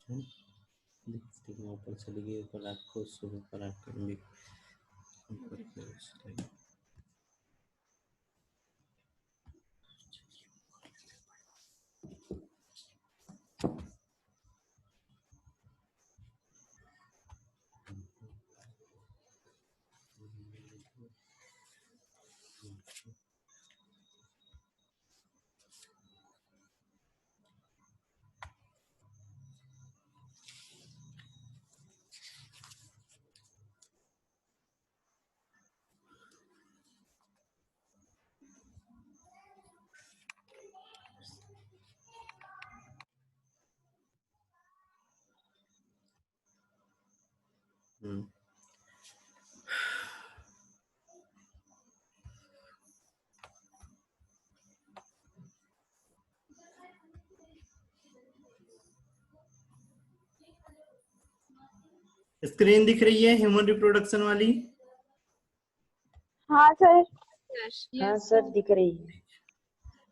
Lipstick में ऊपर चली गई, ऊपर रात को सुबह पर रात करूंगी ऊपर की ओर। स्क्रीन दिख रही है ह्यूमन रिप्रोडक्शन वाली? हाँ सर। हाँ सर दिख रही है।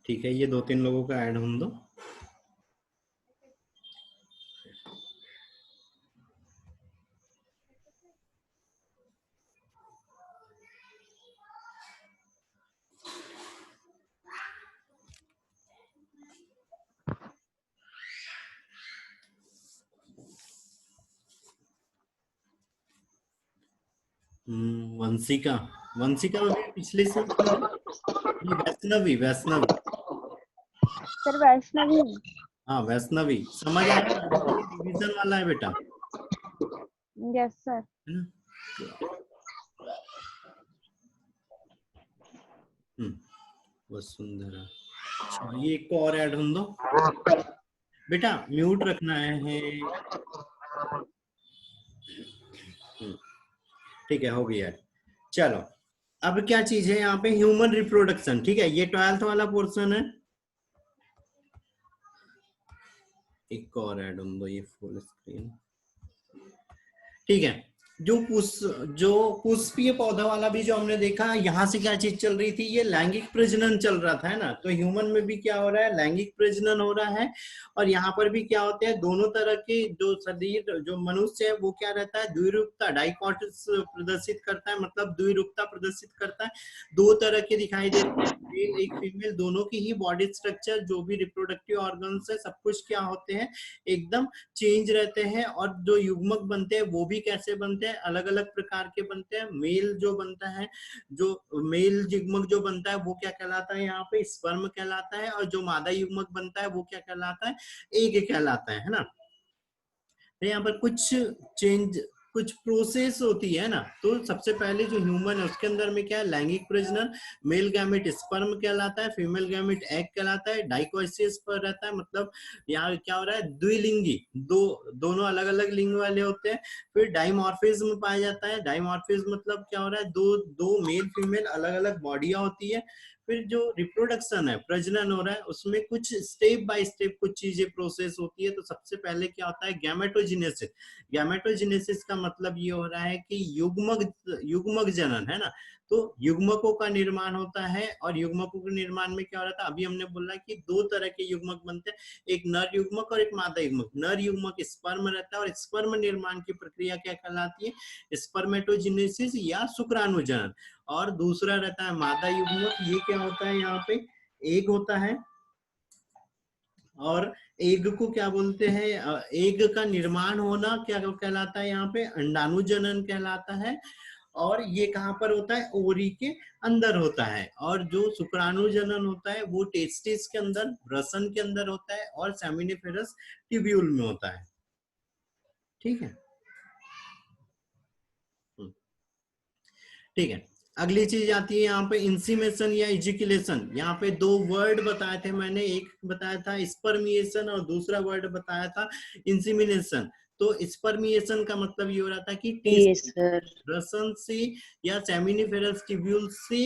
ठीक है, ये 2-3 लोगों का ऐड होने दो। वंशिका, वंशिका में पिछले से वैष्णवी, वैष्णवी सर वैष्णवी। हाँ वैष्णवी, समझ आ रहा है? रिवीजन वाला है बेटा, यस सर। है ना? वसुंधरा, ये एक को और ऐड होने दो बेटा, म्यूट रखना है। ठीक है, हो गया। चलो अब क्या चीज है यहाँ पे, ह्यूमन रिप्रोडक्शन। ठीक है, ये 12th वाला पोर्शन है। एक और ऐड होने दो, ये फुल स्क्रीन। ठीक है, जो पुष्पीय पौधा वाला भी जो हमने देखा, यहाँ से क्या चीज चल रही थी, ये लैंगिक प्रजनन चल रहा था, है ना? तो ह्यूमन में भी क्या हो रहा है, लैंगिक प्रजनन हो रहा है। और यहाँ पर भी क्या होते हैं, दोनों तरह के जो शरीर, जो मनुष्य है वो क्या रहता है, द्विरूपता, डाइकोटिस प्रदर्शित करता है, मतलब द्विरूपता प्रदर्शित करता है। 2 तरह के दिखाई देते हैं, मेल एक फीमेल, दोनों की ही बॉडी स्ट्रक्चर, जो भी रिप्रोडक्टिव ऑर्गन्स है, सब कुछ क्या होते हैं, एकदम चेंज रहते हैं। और जो युग्मक बनते हैं वो भी कैसे बनते हैं, अलग अलग प्रकार के बनते हैं। मेल जो बनता है, जो मेल युग्मक जो बनता है वो क्या कहलाता है, यहाँ पे स्पर्म कहलाता है। और जो मादा युग्मक बनता है वो क्या कहलाता है, एग कहलाता है ना? तो यहाँ पर कुछ चेंज, कुछ प्रोसेस होती है ना। तो सबसे पहले जो ह्यूमन है उसके अंदर में क्या है, लैंगिक प्रजनन, मेल गैमेट स्पर्म कहलाता है, फीमेल गैमेट एग कहलाता है, डाइकोइसिस पर रहता है, मतलब यहाँ क्या हो रहा है, द्विलिंगी, दोनों अलग अलग लिंग वाले होते हैं। फिर डाइमॉर्फिज्म पाया जाता है। डाइमॉर्फिज्म मतलब क्या हो रहा है, दो मेल फीमेल अलग अलग बॉडियां होती है। फिर जो रिप्रोडक्शन है, प्रजनन हो रहा है, उसमें कुछ स्टेप बाय स्टेप कुछ चीजें प्रोसेस होती है। तो सबसे पहले क्या होता है, गैमेटोजेनेसिस। गैमेटोजेनेसिस का मतलब ये हो रहा है कि युग्मक जनन, है ना? तो युग्मकों का निर्माण होता है। और युग्मकों के निर्माण में क्या हो रहा था, अभी हमने बोला कि 2 तरह के युग्मक बनते हैं, एक नर युग्मक और एक मादा युग्मक। नर युग्मक स्पर्म रहता है, और स्पर्म निर्माण की प्रक्रिया क्या कहलाती है, स्पर्मेटोजेनेसिस या शुक्राणुजनन। और दूसरा रहता है मादा युग्मक, ये क्या होता है, यहाँ पे एग होता है। और एग को क्या बोलते हैं, एग का निर्माण होना क्या कहलाता है, यहाँ पे अंडाणुजनन कहलाता है। और ये कहाँ पर होता है, ओवरी के अंदर होता है। और जो शुक्राणुजनन होता है वो टेस्टिस के अंदर, ब्रसन के अंदर होता है, और सेमिनिफेरस ट्यूब्यूल में होता है। ठीक है, ठीक है। अगली चीज आती है यहाँ पे इंसीमेशन या इजिकुलेशन। यहाँ पे 2 वर्ड बताए थे मैंने, एक बताया था स्पर्मिएशन और दूसरा वर्ड बताया था इंसीमिनेशन। तो स्पर्मिएशन का मतलब ये हो रहा था कि ब्रसन से या सेमिनिफेरस ट्यूब्यूल से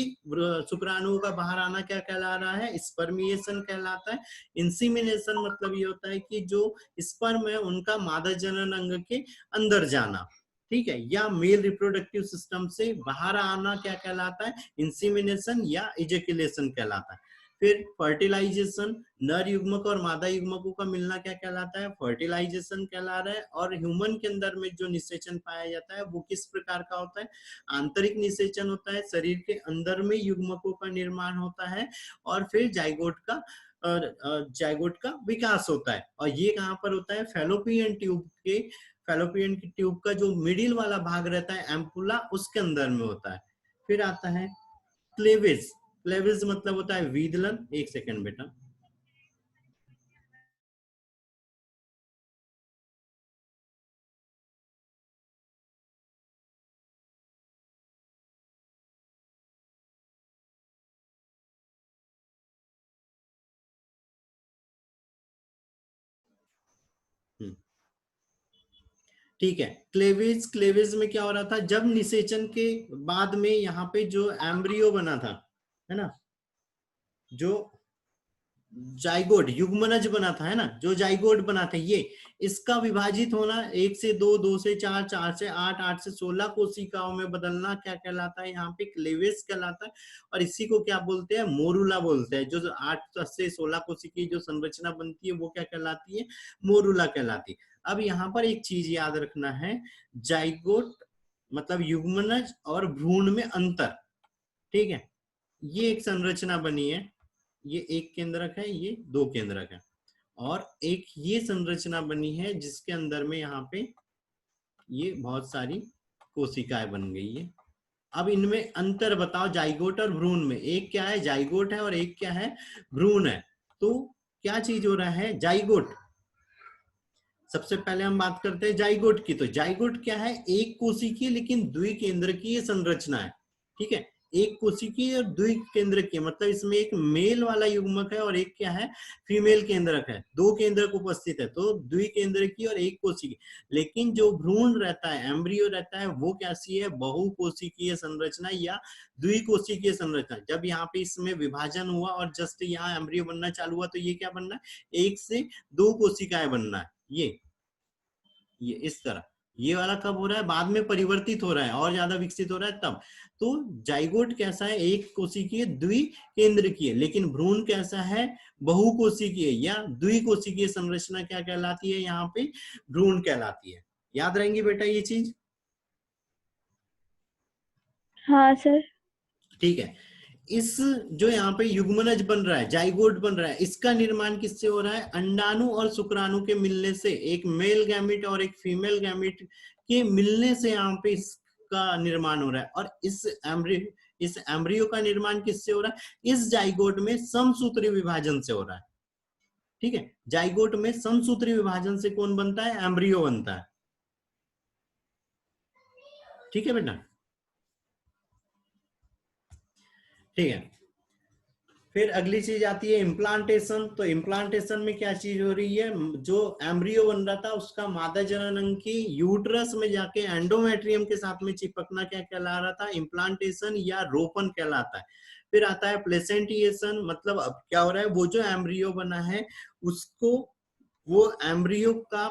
शुक्राणुओं का बाहर आना क्या कहला रहा है, स्पर्मिएशन कहलाता है। इंसीमिनेशन मतलब ये होता है कि जो स्पर्म है उनका मादा जनन अंग के अंदर जाना। ठीक है, या मेल रिप्रोडक्टिव सिस्टम से बाहर आना क्या कहलाता है, इंसीमिनेशन या इजेकुलेशन कहलाता है। फिर फर्टिलाइजेशन, नर युग्मक और मादा युग्मकों का मिलना क्या कहलाता है? फर्टिलाइजेशन कहला रहा है। और ह्यूमन के अंदर में जो निषेचन पाया जाता है वो किस प्रकार का होता है? आंतरिक निषेचन होता है, शरीर के अंदर में युग्मकों का निर्माण होता है और फिर जाइगोट का विकास होता है। और ये कहाँ पर होता है? फैलोपियन की ट्यूब का जो मिडिल वाला भाग रहता है एम्पुला, उसके अंदर में होता है। फिर आता है क्लेविज। क्लेविज मतलब होता है वीदलन। एक सेकंड बेटा, ठीक है। क्लेविज में क्या हो रहा था? जब निषेचन के बाद में यहाँ पे जो एम्ब्रियो बना था, है ना, जो जाइगोट युग्मनज बना था, है ना, जो जाइगोट बना था, ये इसका विभाजित होना 1 से 2, 2 से 4, 4 से 8, 8 से 16 कोशिकाओं में बदलना क्या कहलाता है? यहाँ पे क्लेवेज कहलाता है। और इसी को क्या बोलते हैं? मोरूला बोलते हैं। जो 8 से 16 कोशिकी जो संरचना बनती है वो क्या कहलाती है? मोरूला कहलाती है। अब यहाँ पर एक चीज याद रखना है, जाइगोट मतलब युग्मनज और भ्रूण में अंतर। ठीक है, ये एक संरचना बनी है, ये एक केंद्रक है, ये 2 केंद्रक है। और एक ये संरचना बनी है जिसके अंदर में यहाँ पे ये बहुत सारी कोशिकाएं बन गई है। अब इनमें अंतर बताओ, जाइगोट और भ्रूण में। एक क्या है? जाइगोट है और एक क्या है? भ्रूण है। तो क्या चीज हो रहा है? जाइगोट। सबसे पहले हम बात करते हैं जाइगोट की। तो जाइगोट क्या है? एक कोशिकीय लेकिन द्विकेंद्रकीय संरचना है। ठीक है, एक कोशिकीय और द्विकेंद्रकीय मतलब इसमें एक मेल वाला युग्मक है और एक क्या है? फीमेल केंद्रक है। 2 केंद्रक उपस्थित है, तो द्विकेंद्रकीय और एक कोशिकीय। लेकिन जो भ्रूण रहता है, एम्ब्रियो रहता है, वो कैसी है? बहुकोशिकीय संरचना या द्विकोशिकीय संरचना। जब यहाँ पे इसमें विभाजन हुआ और जस्ट यहाँ एम्ब्रियो बनना चालू हुआ, तो ये क्या बनना है? 1 से 2 कोशिकाएं बनना है। ये इस तरह। ये वाला कब हो रहा है? बाद में परिवर्तित हो रहा है और ज्यादा विकसित हो रहा है तब। तो जाइगोट कैसा है? एक कोशिकीय द्विकेंद्रकीय। लेकिन भ्रूण कैसा है? बहुकोशिकीय या द्विकोशिकीय संरचना क्या कहलाती है? यहाँ पे भ्रूण कहलाती है। याद रहेंगी बेटा ये चीज? हाँ सर। ठीक है। इस जो यहाँ पे युग्मनज बन रहा है, जाइगोट बन रहा है, इसका निर्माण किससे हो रहा है? अंडाणु और शुक्राणु के मिलने से। एक मेल गैमिट और एक फीमेल गैमिट के मिलने से यहाँ पे इसका निर्माण हो रहा है। और इस एम्ब्रियो का निर्माण किससे हो रहा है? इस जाइगोट में समसूत्री विभाजन से हो रहा है। ठीक है, जाइगोट में समसूत्री विभाजन से कौन बनता है? एम्ब्रियो बनता है। ठीक है बेटा, ठीक है। फिर अगली चीज आती है इम्प्लांटेशन। तो इम्प्लांटेशन में क्या चीज हो रही है? जो एम्ब्रियो बन रहा था उसका मादा जनन अंगी यूट्रस में जाके एंडोमेट्रियम के साथ में चिपकना क्या कहला रहा था? इम्प्लांटेशन या रोपण कहलाता है। फिर आता है प्लेसेंटिएशन। मतलब अब क्या हो रहा है? वो जो एम्ब्रियो बना है उसको, वो एम्ब्रियो का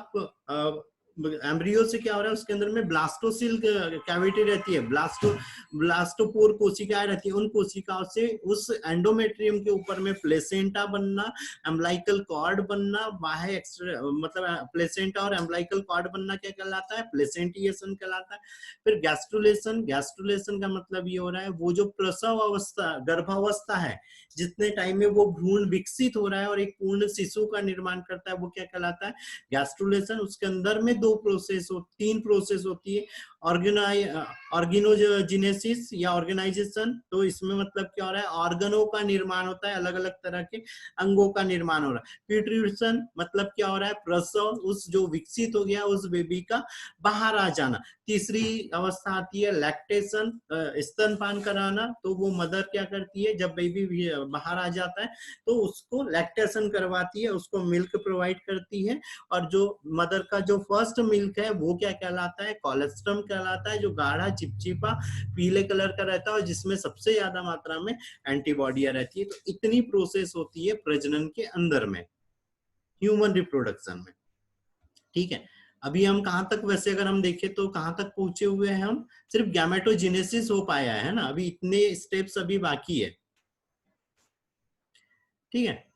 एम्ब्रियो से क्या हो रहा है? उसके अंदर में ब्लास्टोसिल कैविटी रहती है, ब्लास्टोपोर कोशिकाएं रहती है। उन कोशिकाओं से उस एंडोमेट्रियम के ऊपर में प्लेसेंटा बनना, एम्ब्लाइकल कॉर्ड बनना, बाह्य एक्स्ट्रा मतलब प्लेसेंटा और एम्ब्लाइकल कॉर्ड बनना क्या कहलाता है? प्लेसेंटिएशन कहलाता है। फिर गैस्ट्रुलेशन। गैस्ट्रुलेशन का मतलब ये हो रहा है वो जो प्रसव अवस्था, गर्भावस्था है, जितने टाइम में वो भ्रूण विकसित हो रहा है और एक पूर्ण शिशु का निर्माण करता है, वो क्या कहलाता है? गैस्ट्रुलेशन। उसके अंदर में 3 प्रोसेस होती है। ऑर्गेनोजेनेसिस या ऑर्गेनाइजेशन। तो इसमें मतलब क्या हो रहा है? ऑर्गनों का निर्माण होता है, अलग अलग तरह के अंगों का निर्माण हो रहा है। प्यूट्रिशन मतलब क्या हो रहा है? प्रसव, उस जो विकसित हो गया उस बेबी का बाहर आ जाना। तीसरी अवस्था आती है लैक्टेशन, स्तनपान कराना। तो वो मदर क्या करती है? जब बेबी बाहर आ जाता है तो उसको लैक्टेशन करवाती है, उसको मिल्क प्रोवाइड करती है। और जो मदर का जो फर्स्ट मिल्क है वो क्या कहलाता है? कोलेस्ट्रम कहलाता है, जो गाढ़ा चिपचिपा पीले कलर का रहता है और जिसमें सबसे ज्यादा मात्रा में एंटीबॉडियां रहती है। तो इतनी प्रोसेस होती है प्रजनन के अंदर में, ह्यूमन रिप्रोडक्शन में। ठीक है, अभी हम कहां तक, वैसे अगर हम देखें तो कहां तक पहुंचे हुए हैं हम? सिर्फ गैमेटोजेनेसिस हो पाया है ना, अभी इतने स्टेप्स अभी बाकी है। ठीक है।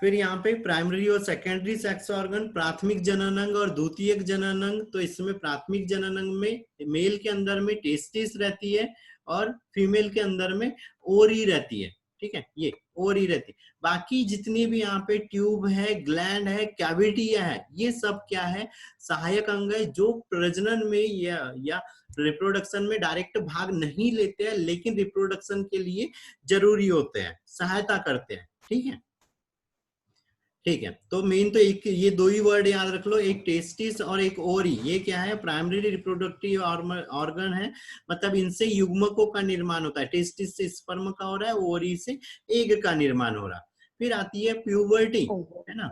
फिर यहाँ पे प्राइमरी और सेकेंडरी सेक्स ऑर्गन, प्राथमिक जननांग और द्वितीयक जननांग। तो इसमें प्राथमिक जननांग में मेल के अंदर में टेस्टिस रहती है और फीमेल के अंदर में ओरी रहती है। ठीक है, ये ओरी रहती है। बाकी जितनी भी यहाँ पे ट्यूब है, ग्लैंड है, कैविटिया है, ये सब क्या है, सहायक अंग है जो प्रजनन में या रिप्रोडक्शन में डायरेक्ट भाग नहीं लेते हैं, लेकिन रिप्रोडक्शन के लिए जरूरी होते हैं, सहायता करते हैं। ठीक है, ठीक है। तो मेन तो एक ये दो ही वर्ड याद रख लो, एक टेस्टिस और एक ओरी। ये क्या है, प्राइमरी रिप्रोडक्टिव ऑर्गन है, मतलब इनसे युग्मकों का निर्माण होता है। टेस्टिस से स्पर्म का हो रहा है, ओरी से एग का निर्माण हो रहा है। फिर आती है प्यूबर्टी, है ना,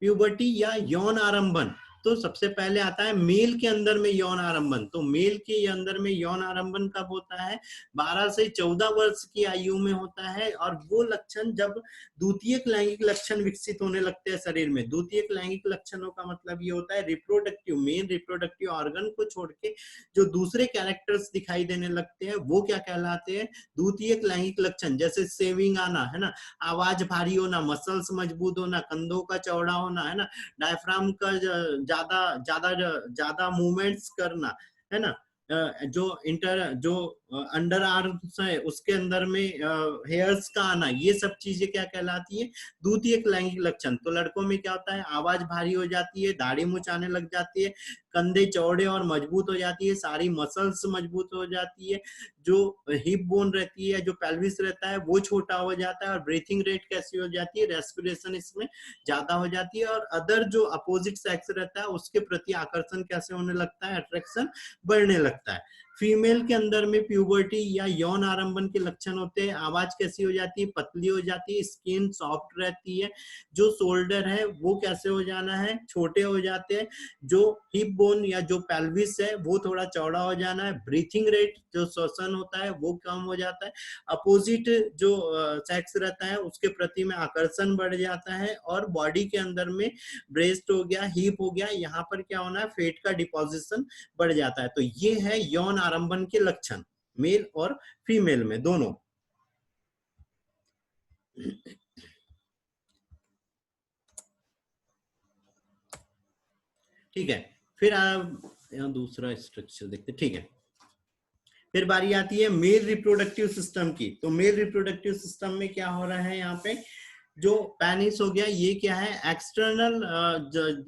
प्यूबर्टी या यौन आरंभन। तो सबसे पहले आता है मेल के अंदर में यौन आरंभन। तो मेल के अंदर में यौन आरंभन कब होता है, 12 से 14 वर्ष की आयु में होता है। और वो लक्षण जब द्वितीयक लैंगिक लक्षण विकसित होने लगते हैं शरीर में। द्वितीयक लैंगिक लक्षणों का मतलब ये होता है रिप्रोडक्टिव, मेन रिप्रोडक्टिव ऑर्गन को छोड़ के जो दूसरे कैरेक्टर्स दिखाई देने लगते हैं वो क्या कहलाते हैं, द्वितीयक लैंगिक लक्षण। जैसे सेविंग आना, है ना, आवाज भारी होना, मसल्स मजबूत होना, कंधों का चौड़ा होना, है ना, डायफ्राम का ज्यादा ज्यादा ज्यादा मूवमेंट्स करना, है ना, जो अंडर आर्म्स है उसके अंदर में हेयर्स का आना, ये सब चीजें क्या कहलाती है, द्वितीयक लैंगिक लक्षण। तो लड़कों में क्या होता है, आवाज भारी हो जाती है, दाढ़ी मूंछ आने लग जाती है, कंधे चौड़े और मजबूत हो जाती है, सारी मसल्स मजबूत हो जाती है, जो हिप बोन रहती है, जो पेल्विस रहता है वो छोटा हो जाता है, और ब्रीथिंग रेट कैसी हो जाती है, रेस्पिरेशन इसमें ज्यादा हो जाती है, और अदर जो अपोजिट सेक्स रहता है उसके प्रति आकर्षण कैसे होने लगता है, अट्रैक्शन बढ़ने लगता है। फीमेल के अंदर में प्यूबर्टी या यौन आरंभन के लक्षण होते हैं। आवाज कैसी हो जाती है, पतली हो जाती है, स्किन सॉफ्ट रहती है, जो शोल्डर है वो कैसे हो जाना है, छोटे हो जाते हैं, जो हिप बोन या जो पेल्विस है वो थोड़ा चौड़ा हो जाना है, ब्रीथिंग रेट जो श्वसन होता है वो कम हो जाता है, अपोजिट जो सेक्स रहता है उसके प्रति में आकर्षण बढ़ जाता है, और बॉडी के अंदर में ब्रेस्ट हो गया, हिप हो गया, यहाँ पर क्या होना है, फेट का डिपोजिशन बढ़ जाता है। तो ये है यौन आरंभन के लक्षण मेल और फीमेल में दोनों। ठीक है, फिर यहाँ दूसरा स्ट्रक्चर देखते, ठीक है। फिर बारी आती है मेल रिप्रोडक्टिव सिस्टम की। तो मेल रिप्रोडक्टिव सिस्टम में क्या हो रहा है, यहाँ पे जो पेनिस हो गया, ये क्या है, एक्सटर्नल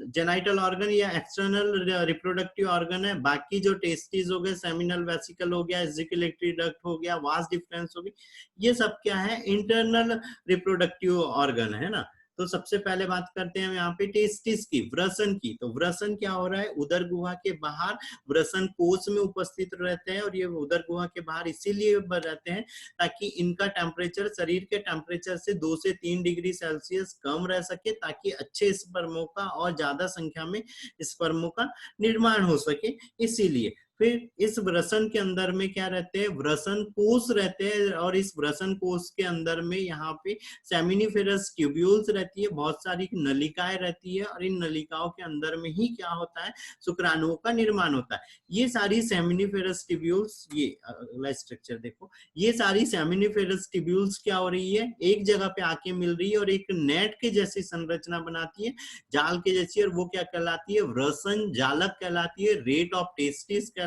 जेनाइटल ऑर्गन या एक्सटर्नल रिप्रोडक्टिव ऑर्गन है। बाकी जो टेस्टिस हो गए, सेमिनल वेसिकल हो गया, एजिकुलेटरी डक्ट हो गया, वास डिफरेंस हो गई, ये सब क्या है, इंटरनल रिप्रोडक्टिव ऑर्गन है ना। तो सबसे पहले बात करते हैं यहाँ पे टेस्टिस की, वृषण की। तो वृषण क्या हो रहा है, उदर गुहा के बाहर वृषण कोश में उपस्थित रहते हैं, और ये उदर गुहा के बाहर इसीलिए रहते हैं ताकि इनका टेम्परेचर शरीर के टेम्परेचर से 2 से 3 डिग्री सेल्सियस कम रह सके, ताकि अच्छे स्पर्मों का और ज्यादा संख्या में स्पर्मों का निर्माण हो सके, इसीलिए। फिर इस वृषण के अंदर में क्या रहते हैं, वृषण कोश रहते हैं, और इस वृषण कोश के अंदर में यहाँ पे सेमिनिफेरस ट्यूब्यूल्स रहती है, बहुत सारी नलिकाएं रहती है, और इन नलिकाओं के अंदर में ही क्या होता है, शुक्राणुओं का निर्माण होता है। ये सारी सेमिनिफेरस ट्यूब्यूल्स, ये अगला स्ट्रक्चर देखो, ये सारी सेमिनिफेरस ट्यूब्यूल्स क्या हो रही है, एक जगह पे आके मिल रही है और एक नेट के जैसी संरचना बनाती है, जाल के जैसी, और वो क्या कहलाती है, वृषण जालक कहलाती है, रेट ऑफ टेस्टिस कहलाती है।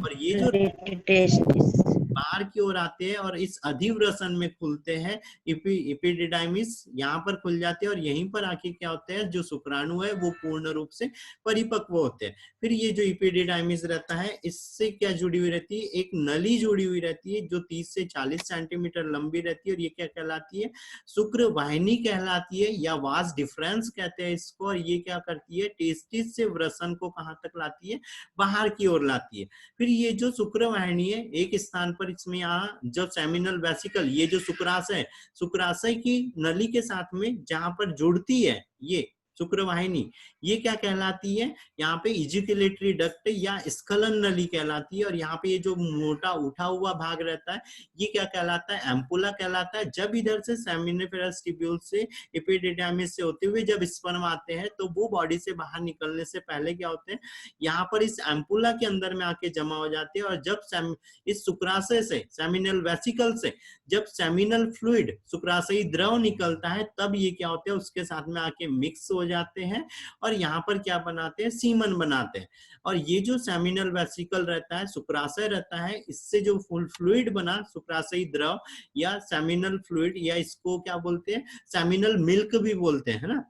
और ये जो टेस्टिस बाहर की ओर आते हैं और इस अधिवृषण में खुलते हैं, एपिडिडाइमिस यहाँ पर खुल जाते हैं, और यहीं पर आके क्या होते हैं, जो शुक्राणु है वो पूर्ण रूप से परिपक्व होते हैं। फिर ये जो एपिडिडाइमिस रहता है, इससे क्या जुड़ी हुई रहती है, एक नली जुड़ी हुई रहती है जो 30 से 40 सेंटीमीटर लंबी रहती है, और ये क्या कहलाती है, शुक्र वाहिनी कहलाती है, या वास डिफरेंस कहते हैं इसको। और ये क्या करती है, टेस्टिस से वृषण को कहाँ तक लाती है, बाहर की ओर लाती है। फिर ये जो शुक्र वाहिनी है, एक स्थान पर इसमें यहाँ जो सेमिनल वेसिकल, ये जो शुक्राशय, शुक्राशय की नली के साथ में जहां पर जुड़ती है, ये शुक्रवाहिनी, ये क्या कहलाती है, यहाँ पे इजिकुलेटरी डक्ट या स्खलन नली कहलाती है। और यहाँ पे ये जो मोटा उठा हुआ भाग रहता है ये क्या कहलाता है, एम्पुला कहलाता है। जब इधर से सेमिनिफेरस ट्यूब्यूल से एपिडिडाइमिस से होते हुए जब स्पर्म आते हैं तो वो बॉडी से बाहर निकलने से पहले क्या होते हैं, यहाँ पर इस एम्पुला के अंदर में आके जमा हो जाते हैं। और जब इस शुक्राशय से, सेमिनल वेसिकल से जब सेमिनल फ्लूइड, शुक्राशयी द्रव निकलता है, तब ये क्या होते हैं, उसके साथ में आके मिक्स हो जाते हैं और यहाँ पर क्या बनाते हैं, सीमन बनाते हैं। और ये जो सेमिनल वेसिकल रहता है, शुक्राशय रहता है, इससे जो फुल फ्लूइड बना, शुक्राशयी द्रव या सेमिनल फ्लूइड, या इसको क्या बोलते हैं, सेमिनल मिल्क भी बोलते हैं ना,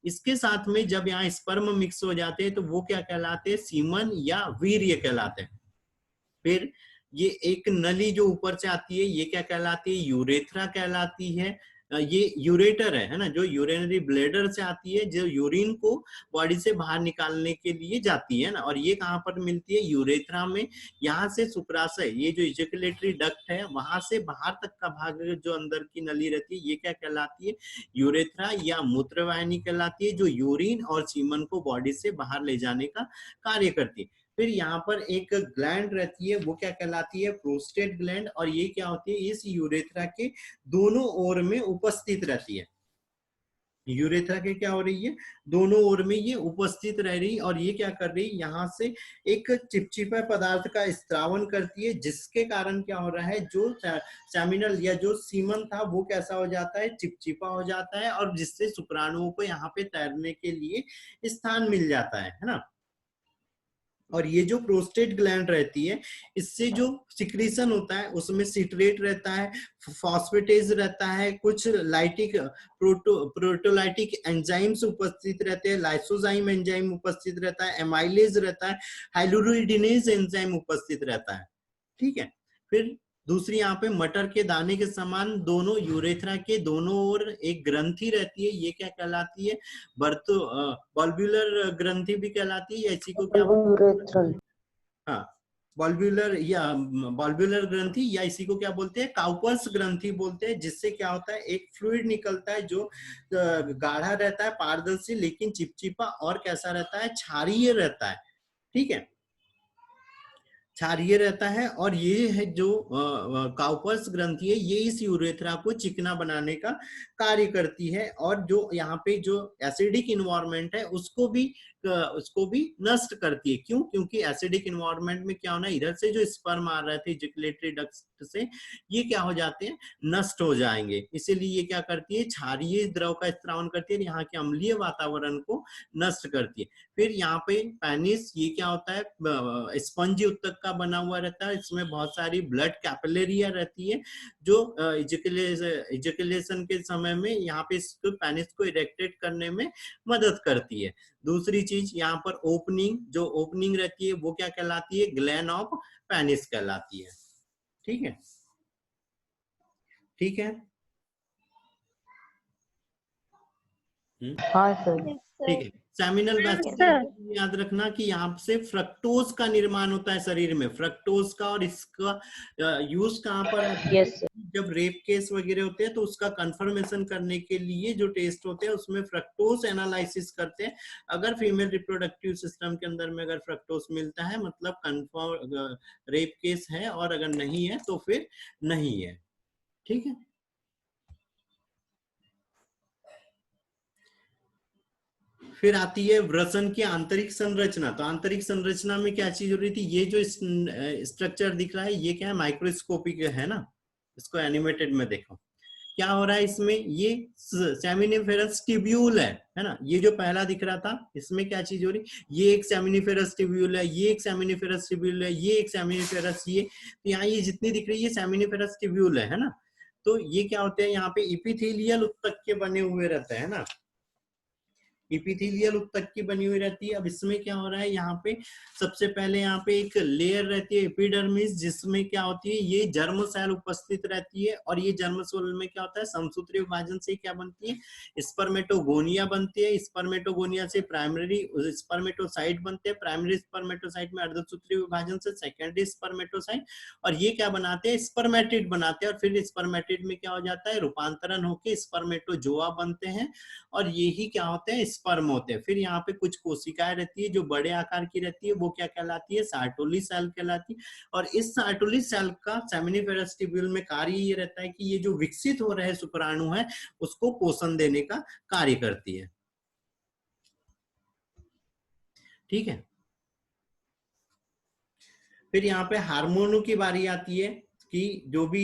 इसके साथ में जब यहाँ स्पर्म मिक्स हो जाते हैं तो वो क्या कहलाते हैं, सीमन या वीर्य कहलाते हैं। फिर ये एक नली जो ऊपर से आती है ये क्या कहलाती है, यूरेथ्रा कहलाती है। ये यूरेटर है ना, जो यूरिनरी ब्लैडर से आती है, जो यूरिन को बॉडी से बाहर निकालने के लिए जाती है ना। और ये कहाँ पर मिलती है, यूरेथ्रा में। यहाँ से शुक्राशय, ये जो इजैकुलेटरी डक्ट है, वहां से बाहर तक का भाग जो अंदर की नली रहती है ये क्या कहलाती है, यूरेथ्रा या मूत्रवाहिनी कहलाती है, जो यूरिन और सीमन को बॉडी से बाहर ले जाने का कार्य करती है। फिर यहाँ पर एक ग्लैंड रहती है, वो क्या कहलाती है, प्रोस्टेट ग्लैंड। और ये क्या होती है, इस यूरेथ्रा के दोनों ओर में उपस्थित रहती है। यूरेथ्रा के क्या हो रही है, दोनों ओर में ये उपस्थित रह रही, और ये क्या कर रही, यहाँ से एक चिपचिपा पदार्थ का स्त्रावन करती है, जिसके कारण क्या हो रहा है, जो सेमिनल या जो सीमन था वो कैसा हो जाता है, चिपचिपा हो जाता है, और जिससे शुक्राणुओं को यहाँ पे तैरने के लिए स्थान मिल जाता है ना। और ये जो प्रोस्टेट ग्लैंड रहती है, इससे जो सिक्रीशन होता है उसमें सिट्रेट रहता है, फॉस्फेटेज रहता है, कुछ लाइटिक प्रोटोलाइटिक एंजाइम्स उपस्थित रहते हैं, लाइसोजाइम एंजाइम उपस्थित रहता है, एमाइलेज रहता है, हाइलुरोडिनेज एंजाइम उपस्थित रहता है। ठीक है। फिर दूसरी यहाँ पे मटर के दाने के समान दोनों यूरेथ्रा के दोनों ओर एक ग्रंथि रहती है, ये क्या कहलाती है, बॉल्ब्यूलर ग्रंथि भी कहलाती है, इसी को क्या, हाँ, बॉल्ब्यूलर ग्रंथि, या इसी को क्या बोलते हैं, काउपर्स ग्रंथि बोलते हैं। जिससे क्या होता है, एक फ्लूइड निकलता है जो गाढ़ा रहता है, पारदर्शी, लेकिन चिपचिपा, और कैसा रहता है, क्षारीय रहता है। ठीक है, क्षारीय रहता है। और ये है जो काउपर्स ग्रंथि है, ये इस यूरेथ्रा को चिकना बनाने का कार्य करती है, और जो यहाँ पे जो एसिडिक इन्वायरमेंट है उसको भी नष्ट करती है। क्यों, क्योंकि एसिडिक इन्वायरमेंट में क्या होना है, इधर से जो स्पर्म आ रहे थे इजैकुलेटरी डक्ट से, ये क्या हो जाते हैं, नष्ट हो जाएंगे। इसीलिए ये क्या करती है, क्षारीय द्रव का स्त्रावन करती है, यहाँ के अम्लीय वातावरण को नष्ट करती है। फिर यहाँ पे पेनिस, ये क्या होता है, स्पंजी उत्तक का बना हुआ रहता है, इसमें बहुत सारी ब्लड कैपिलरिया रहती है, जो इजैकुलेशन के समय में यहाँ पे इसको पेनिस को इरेक्टेट करने में मदद करती है। दूसरी चीज यहाँ पर ओपनिंग, जो ओपनिंग रहती है वो क्या कहलाती है, ग्लैन ऑफ पेनिस कहलाती है। ठीक है, ठीक है, हाँ सर। ठीक है। सेमिनल वेसिकल याद रखना कि यहाँ से फ्रक्टोज का निर्माण होता है शरीर में, फ्रक्टोज का, और इसका यूज कहाँ पर है, जब रेप केस वगैरह होते हैं तो उसका कंफर्मेशन करने के लिए जो टेस्ट होते हैं उसमें फ्रक्टोज एनालिसिस करते हैं। अगर फीमेल रिप्रोडक्टिव सिस्टम के अंदर में अगर फ्रक्टोज मिलता है मतलब कंफर्म रेप केस है, और अगर नहीं है तो फिर नहीं है। ठीक है, फिर आती है वृषण की आंतरिक संरचना। तो आंतरिक संरचना में क्या चीज हो रही थी, ये जो स्ट्रक्चर दिख रहा है ये क्या है, माइक्रोस्कोपिक है ना, इसको एनिमेटेड में देखो क्या हो रहा है इसमें, ये सेमिनिफेरस ट्यूब्यूल है ना, ये जो पहला दिख रहा था इसमें क्या चीज हो रही, ये एक सेमिनिफेरस ट्यूब्यूल है, ये एक सेमिनिफेरस ट्यूब्यूल है, ये एक सेमिनिफेरस, ये तो यहाँ ये जितनी दिख रही है सेमिनिफेरस ट्यूब्यूल है ना। तो ये क्या होते हैं, यहाँ पे इपिथेलियल उत्तक के बने हुए रहते हैं ना, इपिथेलियल उत्तक की बनी हुई रहती है। अब इसमें क्या हो रहा है, यहाँ पे सबसे पहले यहाँ पे एक लेयर रहती है एपिडर्मिस, जिसमें क्या होती है, ये जर्म सेल उपस्थित रहती है, और ये जर्म सेल में क्या होता है, समसूत्री विभाजन से क्या बनती है, स्पर्मेटोगोनिया बनती है, स्पर्मेटोगोनिया से प्राइमरी स्पर्मेटोसाइट बनते हैं, प्राइमरी स्पर्मेटोसाइट में अर्धसूत्री विभाजन से सेकेंडरी स्पर्मेटोसाइट, और ये क्या बनाते हैं, स्पर्मेटिड बनाते हैं, और फिर स्पर्मेटिड में क्या हो जाता है, रूपांतरण होकर स्पर्मेटोजोआ बनते हैं, और यही क्या होते हैं, स्पर्म होते हैं। फिर यहाँ पे कुछ कोशिकाएं रहती है जो बड़े आकार की रहती है, वो क्या कहलाती है, सार्टोली सेल कहलाती है। और इस सार्टोली सेल का सेमिनिफेरस ट्यूब्यूल में कार्य ये रहता है कि ये जो विकसित हो रहे शुक्राणु है उसको पोषण देने का कार्य करती है। ठीक है, फिर यहाँ पे हार्मोनों की बारी आती है कि जो भी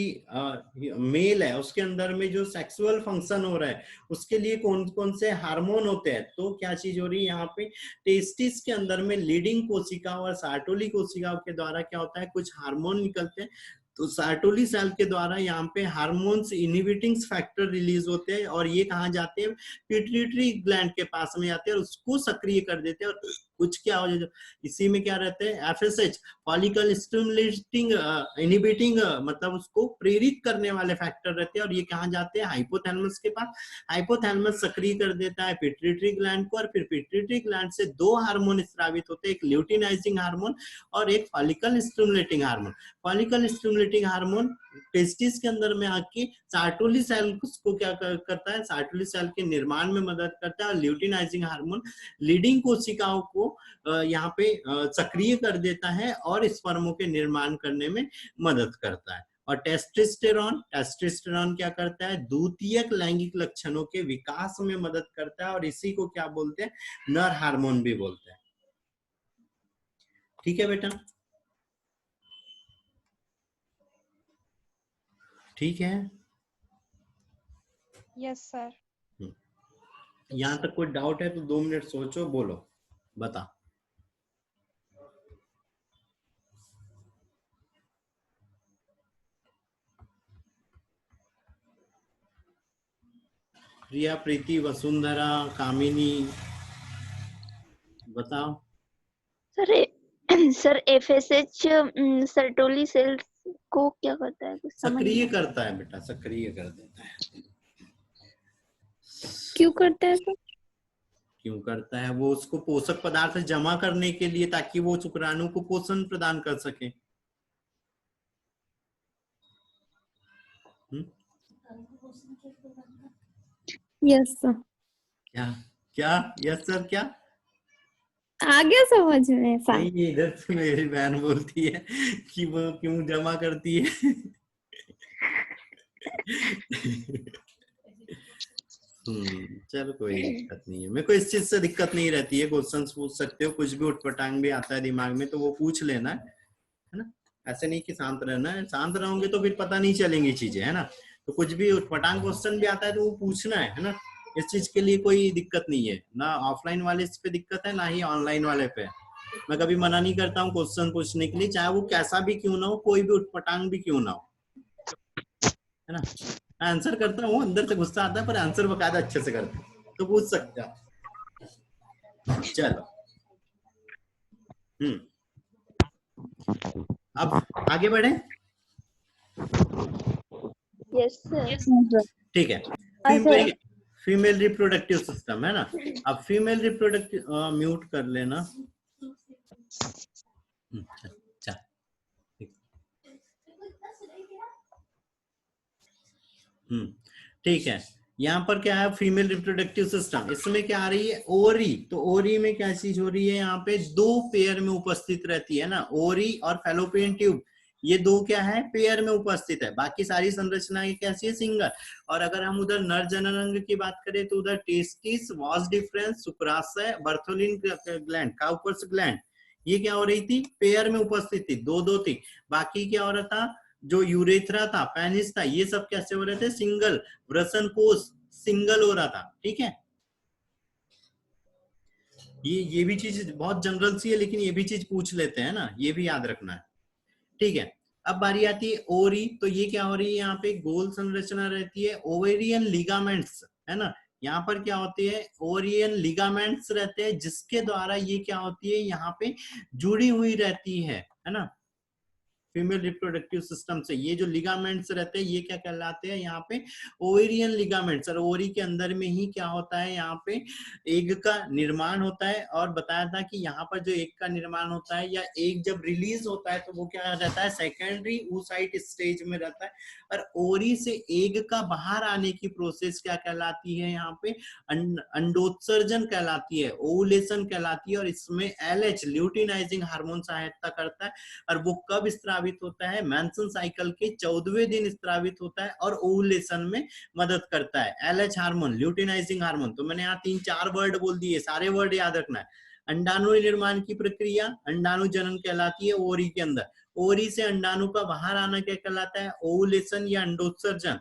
मेल है उसके अंदर में जो सेक्सुअल फंक्शन हो रहा है उसके लिए कौन कौन से हार्मोन होते हैं। तो क्या चीज हो रही है यहाँ पे, टेस्टिस के अंदर में लीडिंग कोशिका और सार्टोली कोशिकाओं के द्वारा क्या होता है, कुछ हार्मोन निकलते हैं। तो सार्टोली सेल के द्वारा यहाँ पे हार्मोन्स इनहिबिटिंग फैक्टर रिलीज होते हैं और ये कहाँ जाते हैं, पिट्यूटरी ग्लैंड के पास में जाते हैं और उसको सक्रिय कर देते हैं। और कुछ क्या हो जाए, इसी में क्या रहते हैं, एफएसएच फॉलिकल स्टिमुलेटिंग इनहिबिटिंग मतलब उसको प्रेरित करने वाले फैक्टर रहते हैं और ये कहाँ जाते हैं, हाइपोथैलेमस के पास। हाइपोथैलेमस सक्रिय कर देता है पिट्यूटरी ग्लैंड को और फिर पिट्यूटरी ग्लैंड से दो हार्मोन स्रावित होते हैं, एक ल्यूटिनाइजिंग हार्मोन और एक follicle stimulating hormone. Follicle stimulating hormone testis के अंदर में आके सार्टोली सेल को क्या करता है, सार्टोली सेल के निर्माण में मदद करता है और ल्यूटिनाइजिंग हार्मोन लीडिंग कोशिकाओं को यहाँ पे सक्रिय कर देता है और स्पर्मों के निर्माण करने में मदद करता है। और टेस्टोस्टेरोन क्या करता है, द्वितीयक लैंगिक लक्षणों के विकास में मदद करता है और इसी को क्या बोलते हैं, नर हार्मोन भी बोलते हैं। ठीक है बेटा, ठीक है। Yes sir. यहाँ तक कोई डाउट है तो 2 मिनट सोचो, बोलो, बता। प्रिया, प्रीति, वसुंधरा, कामिनी, बताओ। सर एफएसएच सर्टोली सेल्स को क्या करता है, कुछ समझ सक्रिय नहीं। करता है बेटा, सक्रिय कर देता है। क्यों करता है सर? क्यों करता है, वो उसको पोषक पदार्थ जमा करने के लिए, ताकि वो शुक्राणु को पोषण प्रदान कर सके। Yes sir. क्या क्या, यस सर, क्या आ गया समझ में सर। नहीं, ये इधर से मेरी बहन बोलती है कि वो क्यों जमा करती है। चलो कोई दिक्कत नहीं है, मेरे को इस चीज से दिक्कत नहीं रहती है। क्वेश्चंस पूछ सकते हो, कुछ भी उठपटांग भी आता है दिमाग में तो वो पूछ लेना है ना। ऐसे नहीं कि शांत रहना है, शांत रहोगे तो फिर पता नहीं चलेंगी चीजें, है ना। तो कुछ भी उठपटांग क्वेश्चन भी आता है तो वो पूछना है ना। इस चीज के लिए कोई दिक्कत नहीं है ना, ऑफलाइन वाले इस पे दिक्कत है ना ही ऑनलाइन वाले पे। मैं कभी मना नहीं करता हूँ क्वेश्चन पूछने के लिए, चाहे वो कैसा भी क्यों ना हो, कोई भी उठपटांग भी क्यों ना हो, है ना। आंसर करता हूँ, अंदर से गुस्सा आता है पर आंसर बकायदा अच्छे से करता हूँ, तो पूछ सकते हो। चलो, अब आगे बढ़े। Yes sir. ठीक है, फीमेल रिप्रोडक्टिव सिस्टम है ना। अब फीमेल रिप्रोडक्टिव, म्यूट कर लेना। ठीक है, यहाँ पर क्या है, फीमेल रिप्रोडक्टिव सिस्टम, इसमें क्या आ रही है, ओवरी। तो ओवरी में क्या चीज हो रही है, यहाँ पे 2 पेयर में उपस्थित रहती है ना, ओवरी और फैलोपियन ट्यूब, ये 2 क्या है, पेयर में उपस्थित है। बाकी सारी संरचना कैसी है, सिंगल। और अगर हम उधर नर जननांग की बात करें तो उधर टेस्टिस, वास डिफरेंस, शुक्राशय, बर्थोलिन ग्लैंड, काउपर्स ग्लैंड, ये क्या हो रही थी, पेयर में उपस्थित थी, 2-2 थी। बाकी क्या हो रहा था, जो यूरेथ्रा था, पेनिस था, ये सब कैसे हो रहे थे, सिंगल। वृषण कोश सिंगल हो रहा था। ठीक है, ये भी चीज बहुत जनरल सी है, लेकिन ये भी चीज पूछ लेते हैं ना, ये भी याद रखना है। ठीक है, अब बारी आती है ओवरी। तो ये क्या हो रही है, यहाँ पे गोल संरचना रहती है, ओवेरियन लिगामेंट्स, है ना। यहाँ पर क्या होती है, ओवेरियन लिगामेंट्स रहते हैं, जिसके द्वारा ये क्या होती है, यहाँ पे जुड़ी हुई रहती है ना। फीमेल रिप्रोडक्टिव सिस्टम से। ये जो लिगामेंट्स रहते हैं ये क्या कहलाते हैं यहाँ पे, ओवेरियन लिगामेंट्स। और ओवरी के अंदर में ही क्या होता है, यहाँ पे एग का निर्माण होता है। और बताया था कि यहाँ पर जो एग का निर्माण होता है या एग जब रिलीज होता है तो वो क्या रहता है, सेकेंडरी oocyte स्टेज में रहता है। और ओवरी से एग का बाहर आने की प्रोसेस क्या कहलाती है, यहाँ पे अंडोत्सर्जन कहलाती है, ओवुलेशन कहलाती है। और इसमें LH ल्यूटिनाइजिंग हार्मोन सहायता करता है। और वो कब स्त्रावित होता है, मेंस्ट्रुअल साइकिल के 14वें दिन स्त्रावित होता है और ओवुलेशन में मदद करता है। LH hormone, luteinizing hormone. तो मैंने यहाँ 3-4 वर्ड बोल दिए, सारे वर्ड याद रखना है। अंडाणु निर्माण की प्रक्रिया अंडाणु जनन कहलाती है ओवरी के अंदर। ओवरी से अंडाणु का बाहर आना क्या कहलाता है, ओवुलेशन या अंडोत्सर्जन।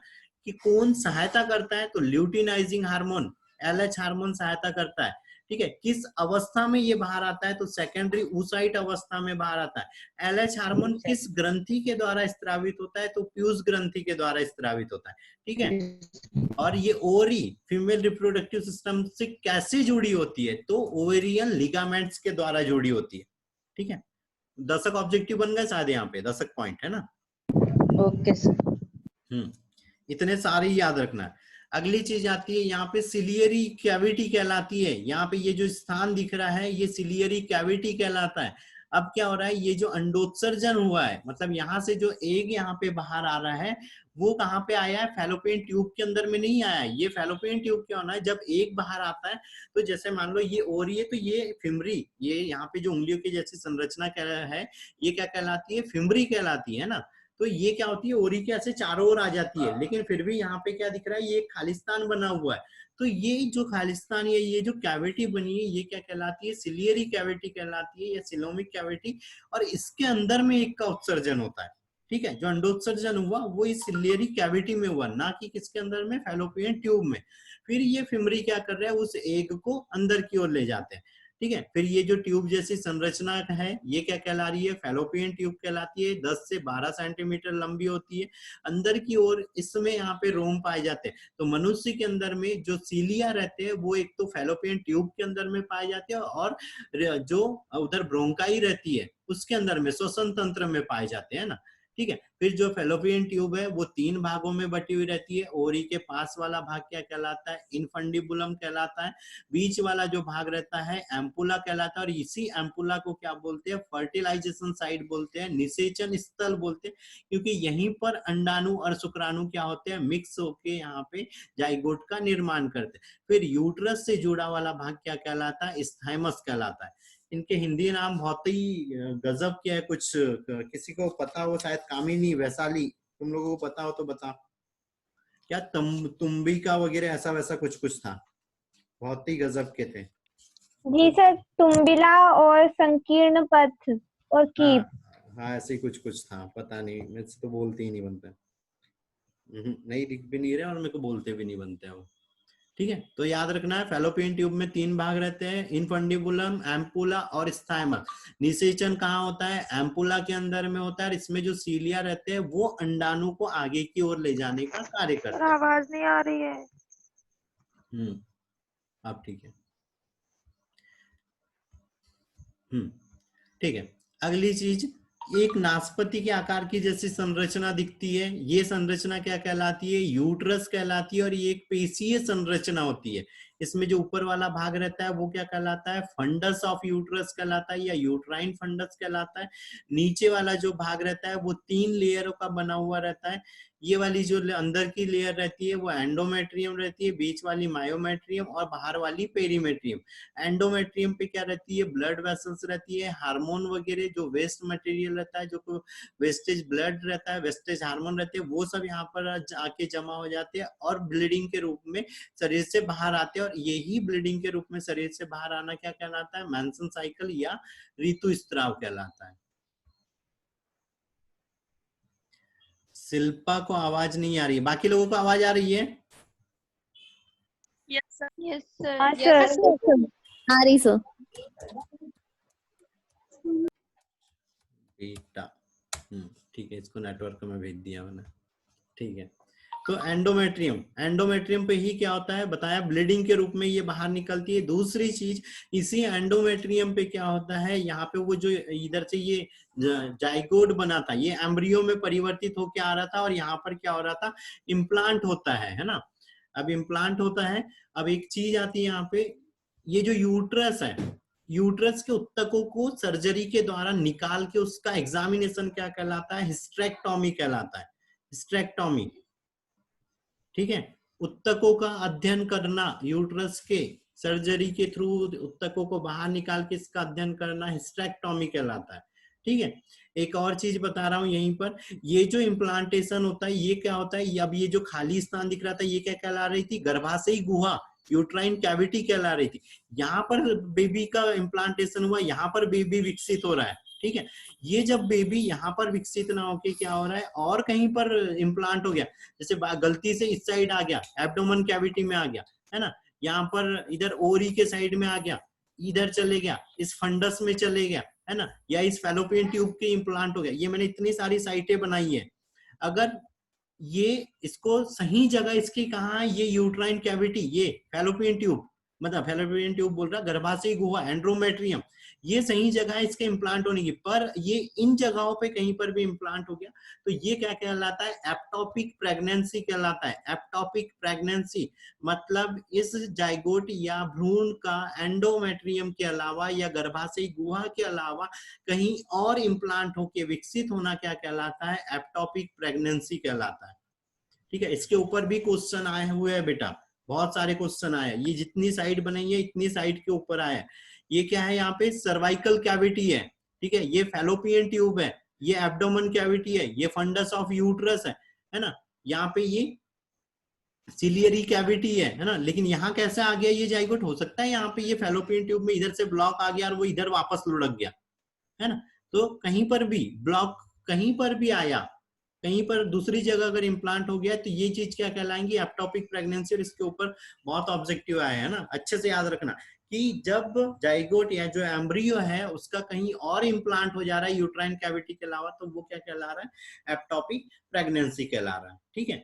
कि कौन सहायता करता है, तो ल्यूटिनाइजिंग हार्मोन LH हार्मोन सहायता करता है। ठीक है, किस अवस्था में ये बाहर आता है, तो सेकेंडरी oocyte अवस्था में बाहर आता है। LH हार्मोन किस ग्रंथि के द्वारा स्त्रावित होता है, तो प्यूस ग्रंथि के द्वारा स्त्रावित होता है। ठीक है, और ये ओवरी फीमेल रिप्रोडक्टिव सिस्टम से कैसे जुड़ी होती है, तो ओवेरियन लिगामेंट्स के द्वारा जुड़ी होती है। ठीक है, दशक ऑब्जेक्टिव बन गए शायद, यहाँ पे दशक पॉइंट है ना। Okay sir. इतने सारे याद रखना है। अगली चीज आती है यहाँ पे सिलियरी कैविटी कहलाती है। यहाँ पे ये जो स्थान दिख रहा है ये सिलियरी कैविटी कहलाता है। अब क्या हो रहा है, ये जो अंडोत्सर्जन हुआ है, मतलब यहाँ से जो एग यहाँ पे बाहर आ रहा है वो कहाँ पे आया है, फैलोपियन ट्यूब के अंदर में नहीं आया है। ये फैलोपियन ट्यूब क्या होना है, जब एग बाहर आता है तो जैसे मान लो ये ओवरी है तो ये फिमरी, ये यहाँ पे जो उंगलियों की जैसी संरचना है ये क्या कहलाती है, फिमरी कहलाती है ना। तो ये क्या होती है, ओरी के ऐसे चारों ओर आ जाती है, लेकिन फिर भी यहाँ पे क्या दिख रहा है, ये खालिस्तान बना हुआ है। तो ये जो खालिस्तान है, ये जो कैविटी बनी है, ये क्या कहलाती है, सिलियरी कैविटी कहलाती है या सिलोमिक कैविटी। और इसके अंदर में एक का उत्सर्जन होता है। ठीक है, जो अंडोत्सर्जन हुआ वो इस सिलियरी कैविटी में हुआ, ना कि किसके अंदर में, फैलोपियन ट्यूब में। फिर ये फिमरी क्या कर रहा है, उस एग को अंदर की ओर ले जाते हैं। ठीक है, फिर ये जो ट्यूब जैसी संरचना है ये क्या कहला रही है, फैलोपियन ट्यूब कहलाती है। 10 से 12 सेंटीमीटर लंबी होती है। अंदर की ओर इसमें यहाँ पे रोम पाए जाते हैं। तो मनुष्य के अंदर में जो सीलिया रहते हैं वो एक तो फैलोपियन ट्यूब के अंदर में पाए जाते हैं, और जो उधर ब्रोंकाई रहती है उसके अंदर में श्वसन तंत्र में पाए जाते हैं ना। ठीक है, फिर जो फैलोपियन ट्यूब है वो 3 भागों में बटी हुई रहती है। ओरी के पास वाला भाग क्या कहलाता है, इनफंडिबुलम कहलाता है। बीच वाला जो भाग रहता है एम्पुला कहलाता है। और इसी एम्पुला को क्या बोलते हैं, फर्टिलाइजेशन साइट बोलते हैं, निषेचन स्थल बोलते हैं, क्योंकि यहीं पर अंडाणु और शुक्राणु क्या होते हैं, मिक्स होके यहाँ पे जाइगोट का निर्माण करते हैं। फिर यूट्रस से जुड़ा वाला भाग क्या कहलाता है, स्थाइमस कहलाता है। इनके हिंदी नाम बहुत ही गजब के है, कुछ किसी को पता हो शायद, कामिनी, वैशाली, तुम लोगों को पता हो तो बताओ। क्या तुम्बिका वगैरह ऐसा वैसा कुछ कुछ था, बहुत ही गजब के थे। जी सर, तुम्बिला और संकीर्ण पथ और कीप। हाँ ऐसे ही कुछ कुछ था, पता नहीं, मेरे से तो बोलते ही नहीं बनता। नहीं लिख भी नहीं रहे और मेरे को बोलते भी नहीं बनते वो। ठीक है, तो याद रखना है फैलोपियन ट्यूब में 3 भाग रहते हैं, इनफंडिबुलम, एम्पुला और स्थाइमस। निषेचन कहाँ होता है, एम्पुला के अंदर में होता है। और इसमें जो सीलिया रहते हैं वो अंडाणु को आगे की ओर ले जाने का कार्य करते हैं। आवाज नहीं आ रही है। अब ठीक है। ठीक है, अगली चीज, एक नाशपाती के आकार की जैसी संरचना दिखती है, ये संरचना क्या कहलाती है, यूट्रस कहलाती है। और ये एक पेशीय संरचना होती है। इसमें जो ऊपर वाला भाग रहता है वो क्या कहलाता है, फंडस ऑफ यूट्रस कहलाता है या यूट्राइन फंडस कहलाता है। नीचे वाला जो भाग रहता है वो 3 लेयरों का बना हुआ रहता है। ये वाली जो अंदर की लेयर रहती है वो एंडोमेट्रियम रहती है, बीच वाली मायोमेट्रियम और बाहर वाली पेरीमेट्रियम। एंडोमेट्रियम पे क्या रहती है, ब्लड वेसल्स रहती है, हार्मोन वगैरह जो वेस्ट मटेरियल रहता है, जो वेस्टेज ब्लड रहता है, वेस्टेज हार्मोन रहते हैं, वो सब यहाँ पर आके जमा हो जाते हैं और ब्लीडिंग के रूप में शरीर से बाहर आते हैं। और यही ब्लीडिंग के रूप में शरीर से बाहर आना क्या कहलाता है, मेंस्ट्रुअल साइकिल या ऋतुस्राव कहलाता है। शिल्पा को आवाज नहीं आ रही है, बाकी लोगों को आवाज आ रही है? Yes sir. Yes sir. हाँ सर, आ रही सर। बेटा ठीक है, इसको नेटवर्क में भेज दिया मैंने। ठीक है, तो एंडोमेट्रियम पे ही क्या होता है बताया, ब्लीडिंग के रूप में ये बाहर निकलती है। दूसरी चीज, इसी एंडोमेट्रियम पे क्या होता है, यहाँ पे वो जो इधर से ये जाइगोट बना था, ये एम्ब्रियो में परिवर्तित होकर आ रहा था, और यहाँ पर क्या हो रहा था, इम्प्लांट होता है ना। अब इम्प्लांट होता है। अब एक चीज आती है यहाँ पे, ये जो यूट्रस है, यूट्रस के उत्तकों को सर्जरी के द्वारा निकाल के उसका एग्जामिनेशन क्या कहलाता है, हिस्टेरेक्टोमी कहलाता है। हिस्टेरेक्टोमी, ठीक है। उत्तकों का अध्ययन करना, यूट्रस के सर्जरी के थ्रू उत्तकों को बाहर निकाल के इसका अध्ययन करना हिस्टेरेक्टोमी कहलाता है, ठीक है। एक और चीज बता रहा हूं यहीं पर, ये जो इम्प्लांटेशन होता है ये क्या होता है, अब ये जो खाली स्थान दिख रहा था ये क्या कहला रही थी, गर्भाशयी गुहा, यूट्राइन कैविटी कहला रही थी। यहाँ पर बेबी का इम्प्लांटेशन हुआ, यहाँ पर बेबी विकसित हो रहा है, ठीक है। ये जब बेबी यहाँ पर विकसित ना होके क्या हो रहा है, और कहीं पर इम्प्लांट हो गया, जैसे गलती से इस साइड आ गया, एब्डोमेन कैविटी में आ गया, है ना, यहाँ पर इधर ओरी के साइड में आ गया, इधर चले गया, इस फंडस में चले गया, है ना, या इस फैलोपियन ट्यूब के इम्प्लांट हो गया। ये मैंने इतनी सारी साइटें बनाई है। अगर ये इसको सही जगह इसकी कहाँ है, ये यूट्राइन कैविटी, ये फैलोपियन ट्यूब, मतलब फैलोपियन ट्यूब बोल रहा, गर्भाशयी गुहा, एंड्रोमेट्रियम, ये सही जगह है इसके इम्प्लांट होने की, पर ये इन जगहों पे कहीं पर भी इम्प्लांट हो गया तो ये क्या कहलाता है, एप्टोपिक प्रेगनेंसी कहलाता है। एप्टोपिक प्रेगनेंसी मतलब इस जाइगोट या भ्रूण का एंडोमेट्रियम के अलावा या गर्भाशयी गुहा के अलावा कहीं और इम्प्लांट होके विकसित होना क्या कहलाता है, एप्टोपिक प्रेगनेंसी कहलाता है, ठीक है। इसके ऊपर भी क्वेश्चन आए हुए हैं बेटा, बहुत सारे क्वेश्चन आए, ये जितनी साइड बनाई है इतनी साइड के ऊपर आया। ये क्या है, यहाँ पे सर्वाइकल कैविटी है, ठीक है, ये फैलोपियन ट्यूब है, ये एब्डोमेन कैविटी है, ये फंडस ऑफ यूट्रस है ना, यहाँ पे ये सिलियरी कैविटी है ना। लेकिन यहाँ कैसे आ गया ये जाइगोट, हो सकता है यहाँ पे ये फैलोपियन ट्यूब में इधर से ब्लॉक आ गया और वो इधर वापस लुढ़क गया, है ना। तो कहीं पर भी ब्लॉक, कहीं पर भी आया, कहीं पर दूसरी जगह अगर इम्प्लांट हो गया तो ये चीज क्या कहलाएंगी, एप्टोपिक प्रेगनेंसी। और इसके ऊपर बहुत ऑब्जेक्टिव आया है ना, अच्छे से याद रखना कि जब जाइगोट या जो एम्ब्रियो है उसका कहीं और इम्प्लांट हो जा रहा है यूट्राइन कैविटी के अलावा, तो वो क्या कहला रहा है, एप्टोपिक प्रेगनेंसी कहला रहा है, ठीक है।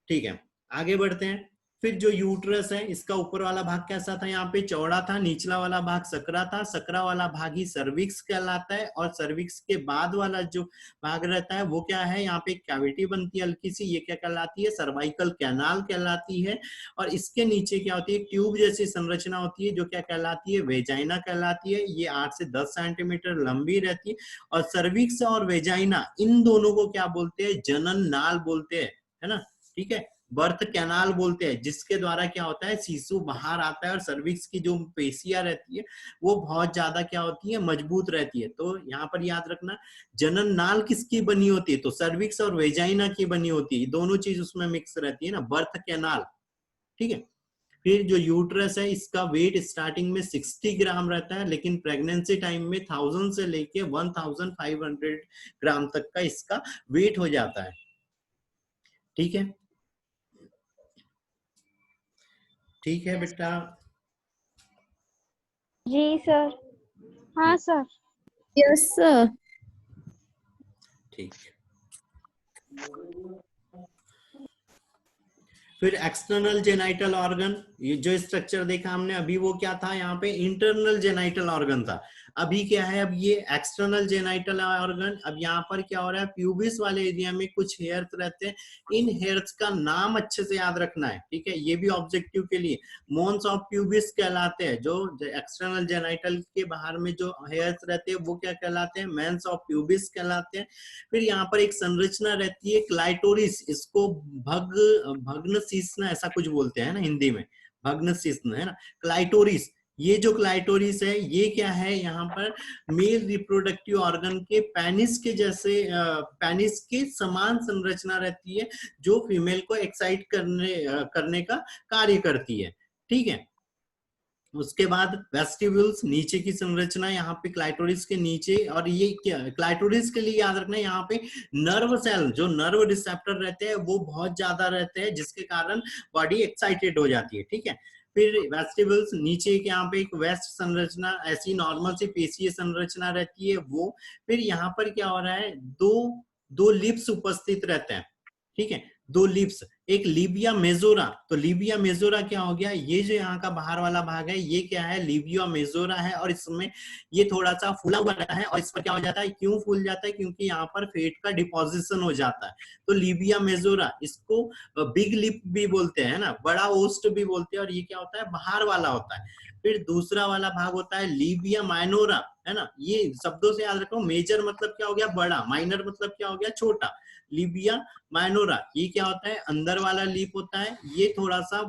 ठीक है, आगे बढ़ते हैं। फिर जो यूट्रस है इसका ऊपर वाला भाग कैसा था, यहाँ पे चौड़ा था, निचला वाला भाग सकरा था, सकरा वाला भाग ही सर्विक्स कहलाता है, और सर्विक्स के बाद वाला जो भाग रहता है वो क्या है, यहाँ पे कैविटी बनती है हल्की सी, ये क्या कहलाती है, सर्वाइकल कैनाल कहलाती है। और इसके नीचे क्या होती है, ट्यूब जैसी संरचना होती है जो क्या कहलाती है, वेजाइना कहलाती है। ये 8 से 10 सेंटीमीटर लंबी रहती है। और सर्विक्स और वेजाइना इन दोनों को क्या बोलते हैं, जनन नाल बोलते हैं, है ना, ठीक है, बर्थ कैनाल बोलते हैं, जिसके द्वारा क्या होता है, शिशु बाहर आता है। और सर्विक्स की जो पेशियां रहती है वो बहुत ज्यादा क्या होती है, मजबूत रहती है। तो यहाँ पर याद रखना, जनन नाल किसकी बनी होती है, तो सर्विक्स और वेजाइना की बनी होती है, दोनों चीज उसमें मिक्स रहती है ना, बर्थ कैनाल, ठीक है। फिर जो यूट्रस है इसका वेट स्टार्टिंग में 60 ग्राम रहता है, लेकिन प्रेगनेंसी टाइम में 1000 से लेके 1500 ग्राम तक का इसका वेट हो जाता है, ठीक है। ठीक है बेटा, जी सर। हाँ सर। Yes sir. ठीक। फिर एक्सटर्नल जेनाइटल ऑर्गन, ये जो स्ट्रक्चर देखा हमने अभी वो क्या था, यहाँ पे इंटरनल जेनाइटल ऑर्गन था। अभी क्या है, अब ये एक्सटर्नल जेनाइटल ऑर्गन। अब यहाँ पर क्या हो रहा है, प्यूबिस वाले एरिया में कुछ हेयर्स रहते हैं, इन हेयर्स का नाम अच्छे से याद रखना है, ठीक है, ये भी ऑब्जेक्टिव के लिए मोन्स ऑफ प्यूबिस कहलाते हैं। जो एक्सटर्नल जेनाइटल के बाहर में जो हेयर्स रहते हैं वो क्या कहलाते हैं, मेंस ऑफ प्यूबिस कहलाते हैं। फिर यहाँ पर एक संरचना रहती है क्लाइटोरिस, इसको भग्न शीस्न ऐसा कुछ बोलते हैं ना हिंदी में, भग्न शीस्न, है ना, क्लाइटोरिस। ये जो क्लाइटोरिस है ये क्या है, यहाँ पर मेल रिप्रोडक्टिव ऑर्गन के पेनिस के जैसे, पेनिस के समान संरचना रहती है जो फीमेल को एक्साइट करने का कार्य करती है, ठीक है। उसके बाद वेस्टिब्यूल्स, नीचे की संरचना यहाँ पे क्लाइटोरिस के नीचे। और ये क्या, क्लाइटोरिस के लिए याद रखना है यहाँ पे नर्व सेल, जो नर्व रिसेप्टर रहते हैं वो बहुत ज्यादा रहते हैं, जिसके कारण बॉडी एक्साइटेड हो जाती है, ठीक है। फिर वेस्टिबल्स, नीचे के यहाँ पे एक वेस्ट संरचना, ऐसी नॉर्मल सी पेशीय संरचना रहती है वो। फिर यहाँ पर क्या हो रहा है, दो लिप्स उपस्थित रहते हैं, ठीक है, दो लिप्स, एक लिबिया मेजोरा। तो लिबिया मेजोरा क्या हो गया, ये जो यहाँ का बाहर वाला भाग है ये क्या है, लिबिया मेजोरा है, और इसमें ये थोड़ा सा फूला हुआ रहता है, और इस पर क्या हो जाता है, क्यों फूल जाता है, क्योंकि यहाँ पर फेट का डिपोजिशन हो जाता है। तो लिबिया मेजोरा, इसको बिग लिप भी बोलते हैं ना, बड़ा ओस्ट भी बोलते हैं, और ये क्या होता है, बाहर वाला होता है। फिर दूसरा वाला भाग होता है लिबिया माइनोरा, है ना। ये शब्दों से याद रखो, मेजर मतलब क्या हो गया, बड़ा, माइनर मतलब क्या हो गया, छोटा। लिबिया माइनोरा ये क्या होता है, अंदर वाला लीप होता है, ये थोड़ा सा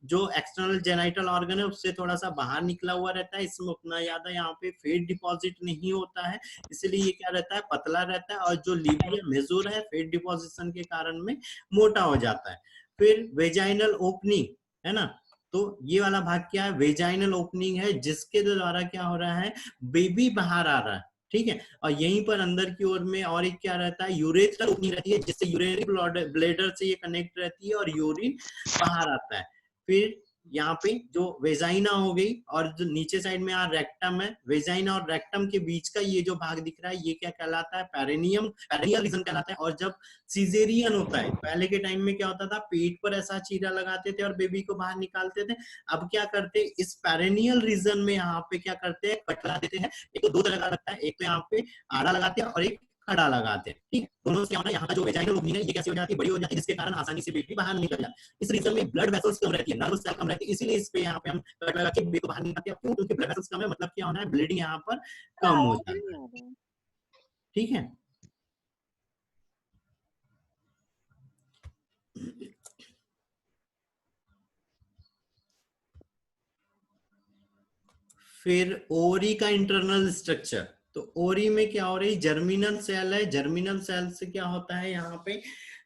जो एक्सटर्नल जेनाइटल ऑर्गन है उससे थोड़ा सा बाहर निकला हुआ रहता है। इसमें उतना ज्यादा यहाँ पे फेट डिपॉजिट नहीं होता है, इसलिए ये क्या रहता है, पतला रहता है। और जो लिबिया मेजोर है फेट डिपॉजिशन के कारण में मोटा हो जाता है। फिर वेजाइनल ओपनिंग, है ना, तो ये वाला भाग क्या है, वेजाइनल ओपनिंग है, जिसके द्वारा क्या हो रहा है, बेबी बाहर आ रहा है, ठीक है। और यहीं पर अंदर की ओर में और एक क्या रहता है, यूरेथ्रल ओपनिंग रहती है, जिससे यूरिनरी ब्लैडर से ये कनेक्ट रहती है और यूरिन बाहर आता है। फिर यहाँ पे जो वेजाइना हो गई, और जो नीचे साइड में यहाँ रेक्टम है, वेजाइना और रेक्टम के बीच का ये जो भाग दिख रहा है ये क्या कहलाता है, पेरिनियम, पेरिनियल रीजन कहलाता है। और जब सीजेरियन होता है, पहले के टाइम में क्या होता था, पेट पर ऐसा चीरा लगाते थे और बेबी को बाहर निकालते थे। अब क्या करते, इस पेरिनियल रीजन में यहाँ पे क्या करते हैं, कट लगा देते हैं। एक तो दो तरह का लगता है, एक तो यहाँ पे आड़ा लगाते हैं और एक खड़ा लगाते हैं, ठीक है। दोनों से क्या होना है, यहाँ का जो वेजाइनल ओपनिंग है ये कैसे हो जाती है, बड़ी हो जाती है, जिसके कारण आसानी से बेबी बाहर निकल जाता है। इस रीजन में ब्लड वेसल्स कम रहती है, नर्व सेल कम रहती है, इसीलिए इस पे यहाँ पे हम कट लगा के बेबी को बाहर निकालते हैं। क्यों, क्योंकि ब्लड वेसल्स कम है, मतलब क्या होना है, ब्लीडिंग यहाँ पर कम हो जाता है, ठीक है। फिर ओरी का इंटरनल स्ट्रक्चर, तो ओरी में क्या हो रही, जर्मिनल सेल है। जर्मिनल सेल से क्या होता है, यहाँ पे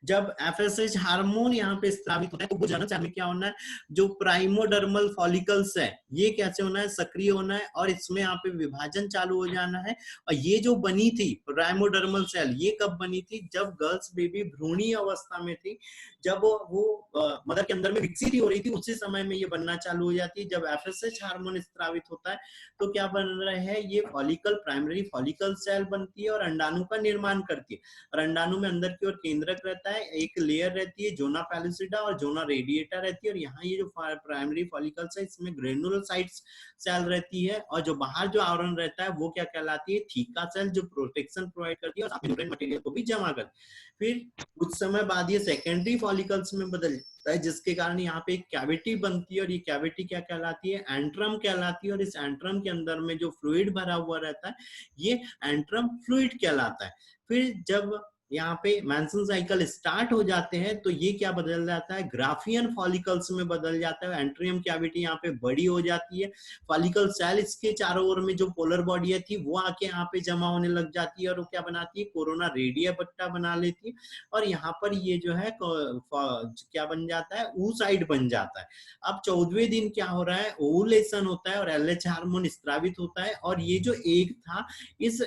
जब एफएसएच हार्मोन यहाँ पे स्रावित होता है, तो वो जर्मिनल सेल में क्या होना है, जो प्राइमोडर्मल फॉलिकल्स है ये कैसे होना है, सक्रिय होना है, और इसमें यहाँ पे विभाजन चालू हो जाना है। और ये जो बनी थी प्राइमोडर्मल सेल, ये कब बनी थी, जब गर्ल्स बेबी भ्रूणीय अवस्था में थी, जब वो मदर के अंदर में विकसित हो रही थी, उसी समय में ये बनना चालू हो जाती है। जब एफएसएच हार्मोन स्रावित होता है तो क्या बन रहा है, ये फॉलिकल, प्राइमरी फॉलिकल सेल बनती है और अंडाणु का निर्माण करती है। और अंडाणु में अंदर की ओर केंद्रक रहता है, एक लेयर रहती है जोना पैलिसिडा और जोना रेडिएटा रहती है। और यहाँ ये जो प्राइमरी फॉलिकल्स है इसमें ग्रेनुलोसाइट्स सेल रहती है, और जो बाहर जो आवरण रहता है वो क्या कहलाती है, थीका सेल, जो प्रोटेक्शन प्रोवाइड करती है और न्यूट्रिएंट मटेरियल को भी जमा करती है। फिर कुछ समय बाद ये सेकेंडरी फॉलिकल्स में बदल जाता है, जिसके कारण यहाँ पे एक कैविटी बनती है, और ये कैविटी क्या कहलाती है, एंट्रम कहलाती है। और इस एंट्रम के अंदर में जो फ्लूइड भरा हुआ रहता है ये एंट्रम फ्लूइड कहलाता है। फिर जब यहाँ पे मेंस्ट्रुअल साइकिल स्टार्ट हो जाते हैं तो ये क्या बदल जाता है, ग्राफियन फॉलिकल्स में बदल जाता है। एंट्रियम कैविटी यहाँ पे बड़ी हो जाती है, फॉलिकल सेल इसके चारों ओर में जो पोलर बॉडी थी वो आके यहाँ पे जमा होने लग जाती है, और वो क्या बनाती है, कोरोना रेडिया बट्टा बना लेती है। और यहाँ पर ये जो है क्या बन जाता है, oocyte बन जाता है। अब 14वें दिन क्या हो रहा है, ओवुलेशन होता है और एलएच हार्मोन स्रावित होता है, और ये जो एग था इस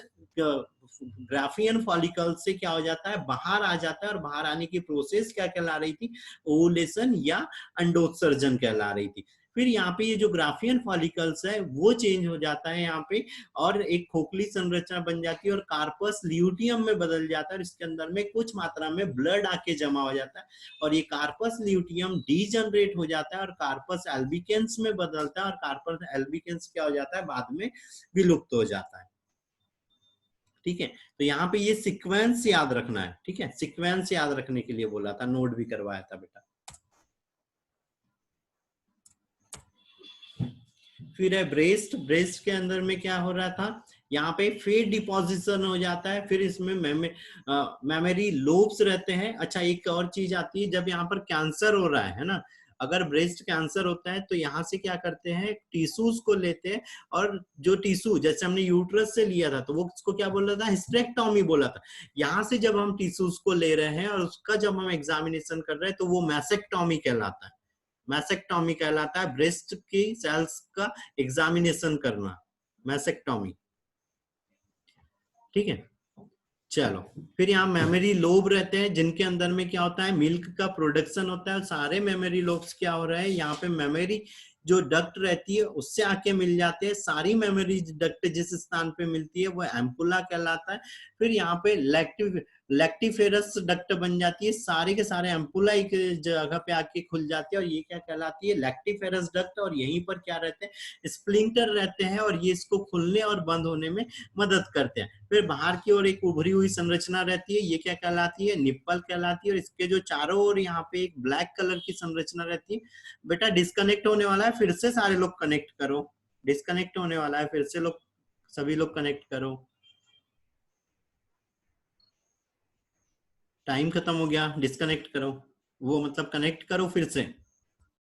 ग्राफियन फॉलिकल से क्या हो जाता है, बाहर आ जाता है। और बाहर आने की प्रोसेस क्या कहला रही थी, ओवुलेशन या अंडोत्सर्जन कहला रही थी। फिर यहाँ पे ये जो ग्राफियन फॉलिकल्स है वो चेंज हो जाता है यहाँ पे, और एक खोखली संरचना बन जाती है और कार्पस ल्यूटियम में बदल जाता है। और इसके अंदर में कुछ मात्रा में ब्लड आके जमा हो जाता है, और ये कार्पस ल्यूटियम डीजनरेट हो जाता है और कार्पस एल्बिकेंस में बदलता है, और कार्पस एल्बिकेंस क्या हो जाता है, बाद में विलुप्त हो जाता है, ठीक है। तो यहाँ पे ये सीक्वेंस याद रखना है, ठीक है, सीक्वेंस याद रखने के लिए बोला था, नोट भी करवाया था बेटा। फिर है ब्रेस्ट, ब्रेस्ट के अंदर में क्या हो रहा था, यहाँ पे फेट डिपोजिशन हो जाता है। फिर इसमें मेमोरी लोब्स रहते हैं। अच्छा, एक और चीज आती है, जब यहाँ पर कैंसर हो रहा है ना, अगर ब्रेस्ट कैंसर होता है तो यहाँ से क्या करते हैं, टिश्यूज को लेते हैं, और जो टिश्यू जैसे हमने यूट्रस से लिया था तो वो उसको क्या बोला था, हिस्टेरेक्टोमी बोला था। यहाँ से जब हम टिश्यूज को ले रहे हैं और उसका जब हम एग्जामिनेशन कर रहे हैं तो वो मैसेक्टोमी कहलाता है, मैसेक्टोमी कहलाता है। ब्रेस्ट की सेल्स का एग्जामिनेशन करना, मैसेक्टोमी, ठीक है। चलो, फिर यहाँ मेमोरी लोब रहते हैं, जिनके अंदर में क्या होता है, मिल्क का प्रोडक्शन होता है। सारे मेमोरी लोब्स क्या हो रहा है, यहाँ पे मेमोरी जो डक्ट रहती है उससे आके मिल जाते हैं। सारी मेमोरी डक्ट जिस स्थान पे मिलती है वो एम्पुला कहलाता है। फिर यहाँ पे लैक्टिफेरस डक्ट बन जाती है, सारे के सारे एम्पुला एक जगह पे आके खुल जाते हैं और ये क्या कहलाती है, लैक्टिफेरस डक्ट। और यहीं पर क्या रहते हैं, स्प्लिंटर रहते हैं और ये इसको खुलने और बंद होने में मदद करते हैं। फिर बाहर की ओर एक उभरी हुई संरचना रहती है, ये क्या कहलाती है, निप्पल कहलाती है। और इसके जो चारों ओर यहाँ पे एक ब्लैक कलर की संरचना रहती है। बेटा डिस्कनेक्ट होने वाला है, फिर से सारे लोग कनेक्ट करो, डिस्कनेक्ट होने वाला है, फिर से लोग सभी लोग कनेक्ट करो। टाइम खत्म हो गया, डिस्कनेक्ट करो, वो मतलब कनेक्ट करो फिर से।